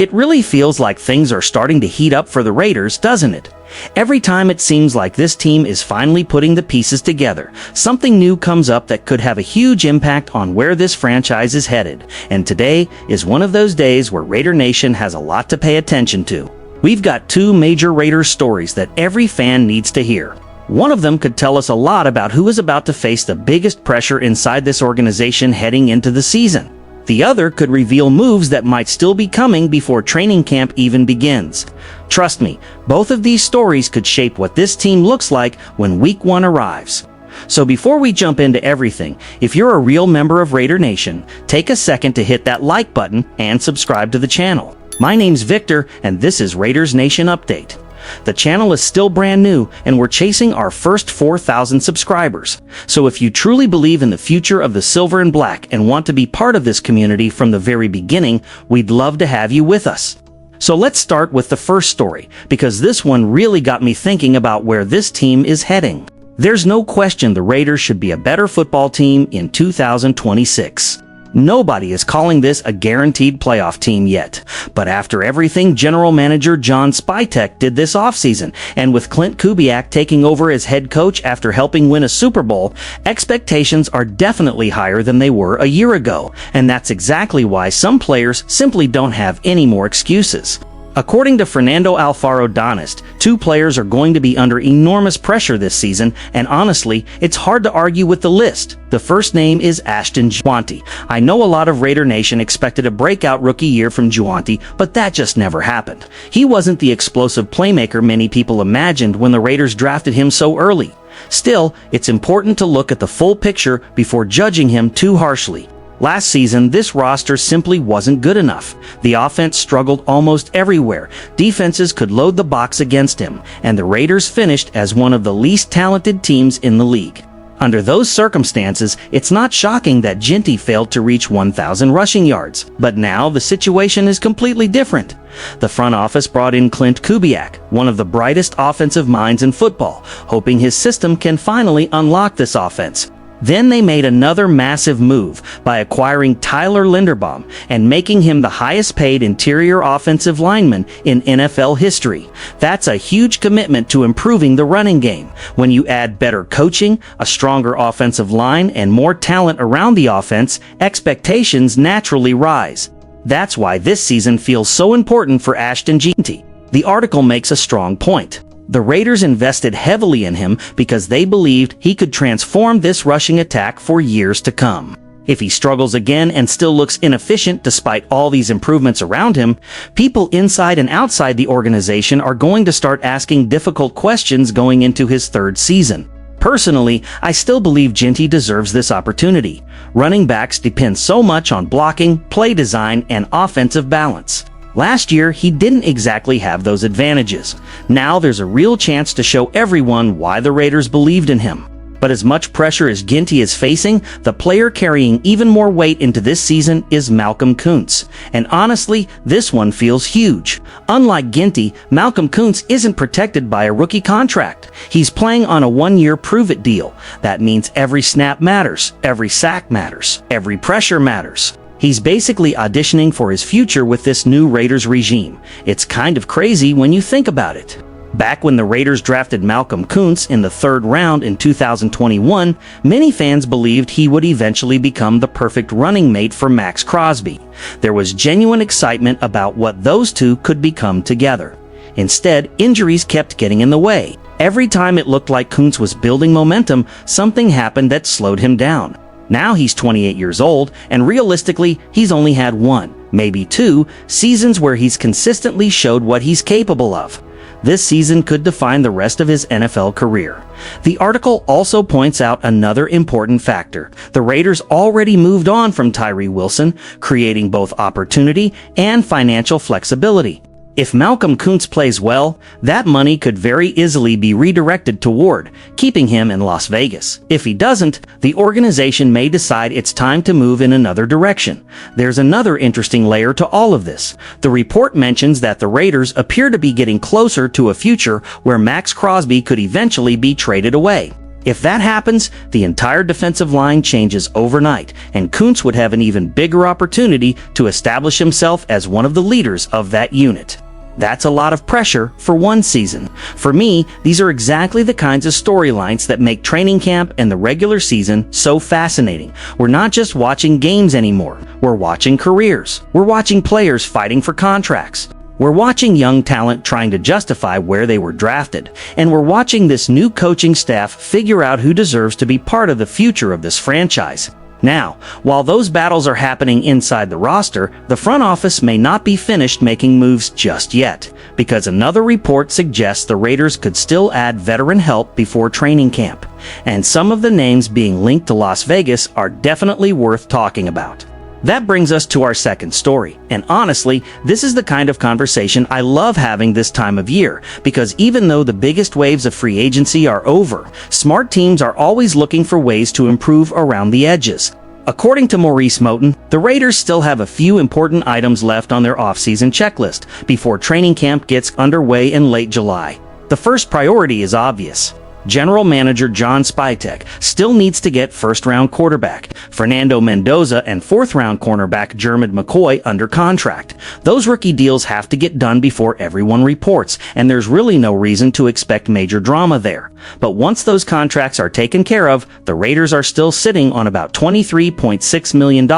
It really feels like things are starting to heat up for the Raiders, doesn't it? Every time it seems like this team is finally putting the pieces together, something new comes up that could have a huge impact on where this franchise is headed. And today is one of those days where Raider Nation has a lot to pay attention to. We've got two major Raiders stories that every fan needs to hear. One of them could tell us a lot about who is about to face the biggest pressure inside this organization heading into the season. The other could reveal moves that might still be coming before training camp even begins. Trust me, both of these stories could shape what this team looks like when Week 1 arrives. So before we jump into everything, if you're a real member of Raider Nation, take a second to hit that like button and subscribe to the channel. My name's Victor, and this is Raiders Nation Update. The channel is still brand new, and we're chasing our first 4,000 subscribers. So if you truly believe in the future of the silver and black and want to be part of this community from the very beginning, we'd love to have you with us. So let's start with the first story, because this one really got me thinking about where this team is heading. There's no question the Raiders should be a better football team in 2026. Nobody is calling this a guaranteed playoff team yet, but after everything General Manager John Spytek did this offseason, and with Klint Kubiak taking over as head coach after helping win a Super Bowl, expectations are definitely higher than they were a year ago, and that's exactly why some players simply don't have any more excuses. According to Fernando Alfaro Donist, two players are going to be under enormous pressure this season, and honestly, it's hard to argue with the list. The first name is Ashton Jeanty. I know a lot of Raider Nation expected a breakout rookie year from Jeanty, but that just never happened. He wasn't the explosive playmaker many people imagined when the Raiders drafted him so early. Still, it's important to look at the full picture before judging him too harshly. Last season, this roster simply wasn't good enough. The offense struggled almost everywhere. Defenses could load the box against him, and the Raiders finished as one of the least talented teams in the league. Under those circumstances, it's not shocking that Jeanty failed to reach 1,000 rushing yards. But now the situation is completely different. The front office brought in Klint Kubiak, one of the brightest offensive minds in football, hoping his system can finally unlock this offense. Then they made another massive move by acquiring Tyler Linderbaum and making him the highest-paid interior offensive lineman in NFL history. That's a huge commitment to improving the running game. When you add better coaching, a stronger offensive line, and more talent around the offense, expectations naturally rise. That's why this season feels so important for Ashton Jeanty. The article makes a strong point. The Raiders invested heavily in him because they believed he could transform this rushing attack for years to come. If he struggles again and still looks inefficient despite all these improvements around him, people inside and outside the organization are going to start asking difficult questions going into his third season. Personally, I still believe Jeanty deserves this opportunity. Running backs depend so much on blocking, play design, and offensive balance. Last year, he didn't exactly have those advantages. Now there's a real chance to show everyone why the Raiders believed in him. But as much pressure as Jeanty is facing, the player carrying even more weight into this season is Malcolm Koonce. And honestly, this one feels huge. Unlike Jeanty, Malcolm Koonce isn't protected by a rookie contract. He's playing on a one-year prove-it deal. That means every snap matters, every sack matters, every pressure matters. He's basically auditioning for his future with this new Raiders regime. It's kind of crazy when you think about it. Back when the Raiders drafted Malcolm Koonce in the third round in 2021, many fans believed he would eventually become the perfect running mate for Max Crosby. There was genuine excitement about what those two could become together. Instead, injuries kept getting in the way. Every time it looked like Koonce was building momentum, something happened that slowed him down. Now he's 28 years old, and realistically, he's only had one, maybe two, seasons where he's consistently showed what he's capable of. This season could define the rest of his NFL career. The article also points out another important factor. The Raiders already moved on from Tyree Wilson, creating both opportunity and financial flexibility. If Malcolm Koonce plays well, that money could very easily be redirected toward keeping him in Las Vegas. If he doesn't, the organization may decide it's time to move in another direction. There's another interesting layer to all of this. The report mentions that the Raiders appear to be getting closer to a future where Max Crosby could eventually be traded away. If that happens, the entire defensive line changes overnight, and Koonce would have an even bigger opportunity to establish himself as one of the leaders of that unit. That's a lot of pressure for one season. For me, these are exactly the kinds of storylines that make training camp and the regular season so fascinating. We're not just watching games anymore. We're watching careers. We're watching players fighting for contracts. We're watching young talent trying to justify where they were drafted. And we're watching this new coaching staff figure out who deserves to be part of the future of this franchise. Now, while those battles are happening inside the roster, the front office may not be finished making moves just yet, because another report suggests the Raiders could still add veteran help before training camp. And some of the names being linked to Las Vegas are definitely worth talking about. That brings us to our second story, and honestly, this is the kind of conversation I love having this time of year, because even though the biggest waves of free agency are over, smart teams are always looking for ways to improve around the edges. According to Maurice Moton, the Raiders still have a few important items left on their offseason checklist before training camp gets underway in late July. The first priority is obvious. General Manager John Spytek still needs to get first-round quarterback Fernando Mendoza and fourth-round cornerback Jermid McCoy under contract. Those rookie deals have to get done before everyone reports, and there's really no reason to expect major drama there. But once those contracts are taken care of, the Raiders are still sitting on about $23.6 million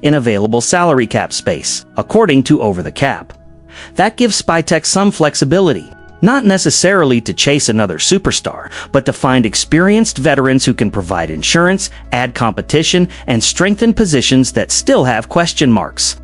in available salary cap space, according to Over the Cap. That gives Spytek some flexibility. Not necessarily to chase another superstar, but to find experienced veterans who can provide insurance, add competition, and strengthen positions that still have question marks.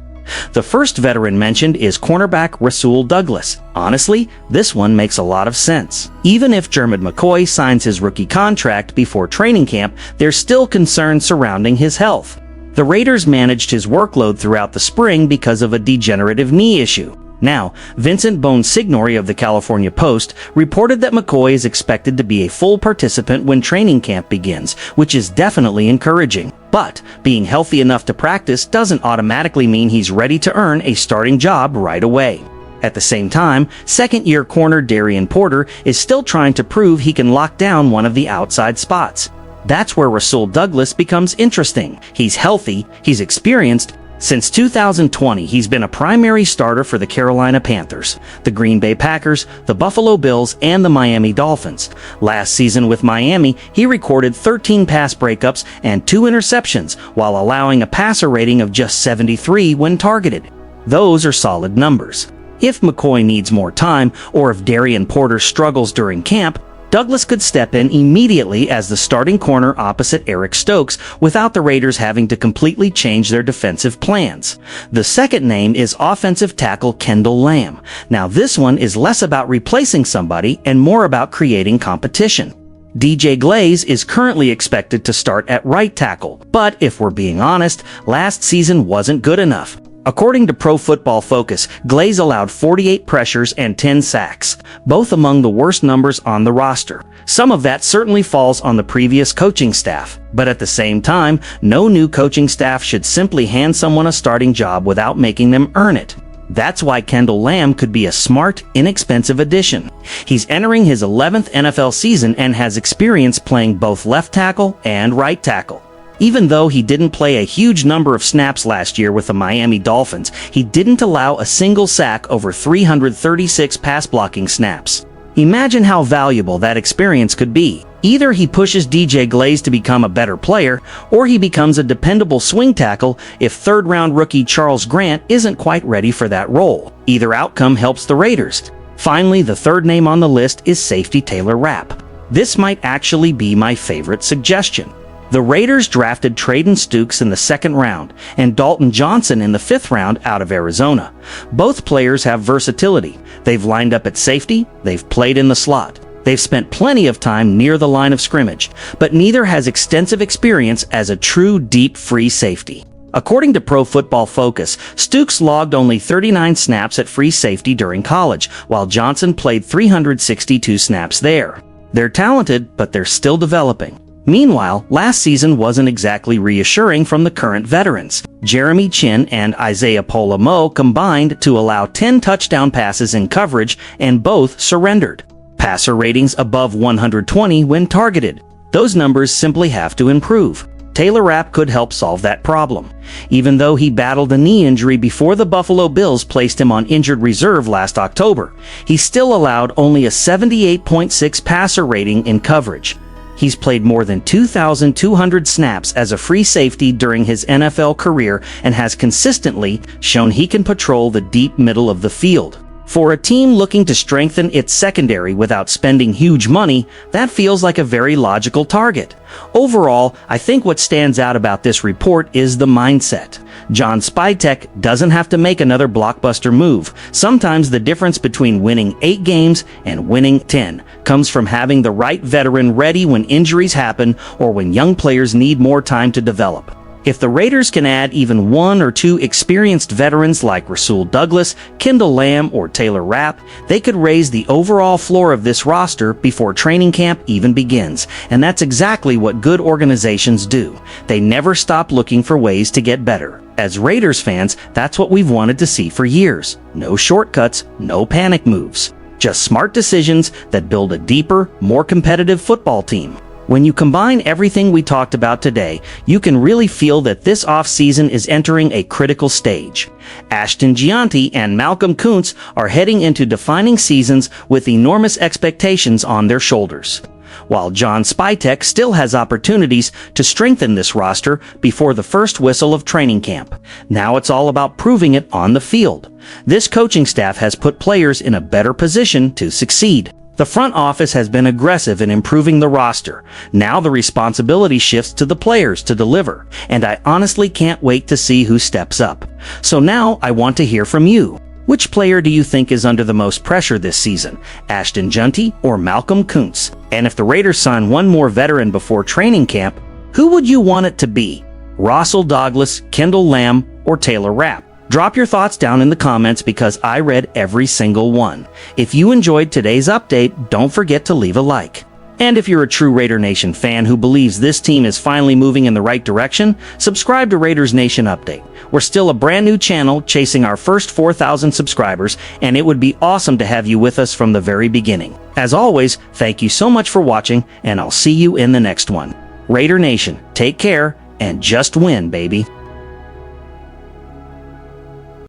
The first veteran mentioned is cornerback Rasul Douglas. Honestly, this one makes a lot of sense. Even if Jermid McCoy signs his rookie contract before training camp, there's still concern surrounding his health. The Raiders managed his workload throughout the spring because of a degenerative knee issue. Now, Vincent Bonsignori of the California Post reported that McCoy is expected to be a full participant when training camp begins, which is definitely encouraging. But being healthy enough to practice doesn't automatically mean he's ready to earn a starting job right away. At the same time, second-year corner Darian Porter is still trying to prove he can lock down one of the outside spots. That's where Rasul Douglas becomes interesting. He's healthy, he's experienced. Since 2020, he's been a primary starter for the Carolina Panthers, the Green Bay Packers, the Buffalo Bills, and the Miami Dolphins. Last season with Miami, he recorded 13 pass breakups and 2 interceptions, while allowing a passer rating of just 73 when targeted. Those are solid numbers. If McCoy needs more time, or if Darian Porter struggles during camp, Douglas could step in immediately as the starting corner opposite Eric Stokes without the Raiders having to completely change their defensive plans. The second name is offensive tackle Kendall Lamb. Now this one is less about replacing somebody and more about creating competition. DJ Glaze is currently expected to start at right tackle, but if we're being honest, last season wasn't good enough. According to Pro Football Focus, Glaze allowed 48 pressures and 10 sacks, both among the worst numbers on the roster. Some of that certainly falls on the previous coaching staff, but at the same time, no new coaching staff should simply hand someone a starting job without making them earn it. That's why Kendall Lamb could be a smart, inexpensive addition. He's entering his 11th NFL season and has experience playing both left tackle and right tackle. Even though he didn't play a huge number of snaps last year with the Miami Dolphins, he didn't allow a single sack over 336 pass-blocking snaps. Imagine how valuable that experience could be. Either he pushes DJ Glaze to become a better player, or he becomes a dependable swing tackle if third-round rookie Charles Grant isn't quite ready for that role. Either outcome helps the Raiders. Finally, the third name on the list is safety Taylor Rapp. This might actually be my favorite suggestion. The Raiders drafted Trayden Stukes in the 2nd round and Dalton Johnson in the 5th round out of Arizona. Both players have versatility. They've lined up at safety, they've played in the slot. They've spent plenty of time near the line of scrimmage, but neither has extensive experience as a true deep free safety. According to Pro Football Focus, Stukes logged only 39 snaps at free safety during college, while Johnson played 362 snaps there. They're talented, but they're still developing. Meanwhile, last season wasn't exactly reassuring from the current veterans. Jeremy Chin and Isaiah Polamo combined to allow 10 touchdown passes in coverage, and both surrendered. Passer ratings above 120 when targeted. Those numbers simply have to improve. Taylor Rapp could help solve that problem. Even though he battled a knee injury before the Buffalo Bills placed him on injured reserve last October, he still allowed only a 78.6 passer rating in coverage. He's played more than 2,200 snaps as a free safety during his NFL career and has consistently shown he can patrol the deep middle of the field. For a team looking to strengthen its secondary without spending huge money, that feels like a very logical target. Overall, I think what stands out about this report is the mindset. John Spytek doesn't have to make another blockbuster move. Sometimes the difference between winning 8 games and winning 10 comes from having the right veteran ready when injuries happen or when young players need more time to develop. If the Raiders can add even 1 or 2 experienced veterans like Rasul Douglas, Kendall Lamb, or Taylor Rapp, they could raise the overall floor of this roster before training camp even begins. And that's exactly what good organizations do. They never stop looking for ways to get better. As Raiders fans, that's what we've wanted to see for years. No shortcuts, no panic moves. Just smart decisions that build a deeper, more competitive football team. When you combine everything we talked about today, you can really feel that this offseason is entering a critical stage. Ashton Jeanty and Malcolm Koonce are heading into defining seasons with enormous expectations on their shoulders, while John Spytek still has opportunities to strengthen this roster before the first whistle of training camp. Now it's all about proving it on the field. This coaching staff has put players in a better position to succeed. The front office has been aggressive in improving the roster. Now the responsibility shifts to the players to deliver, and I honestly can't wait to see who steps up. So now I want to hear from you. Which player do you think is under the most pressure this season, Ashton Jeanty or Malcolm Koonce? And if the Raiders sign one more veteran before training camp, who would you want it to be? Rasul Douglas, Kendall Lamb, or Taylor Rapp? Drop your thoughts down in the comments because I read every single one. If you enjoyed today's update, don't forget to leave a like. And if you're a true Raider Nation fan who believes this team is finally moving in the right direction, subscribe to Raiders Nation Update. We're still a brand new channel chasing our first 4,000 subscribers, and it would be awesome to have you with us from the very beginning. As always, thank you so much for watching, and I'll see you in the next one. Raider Nation, take care, and just win, baby.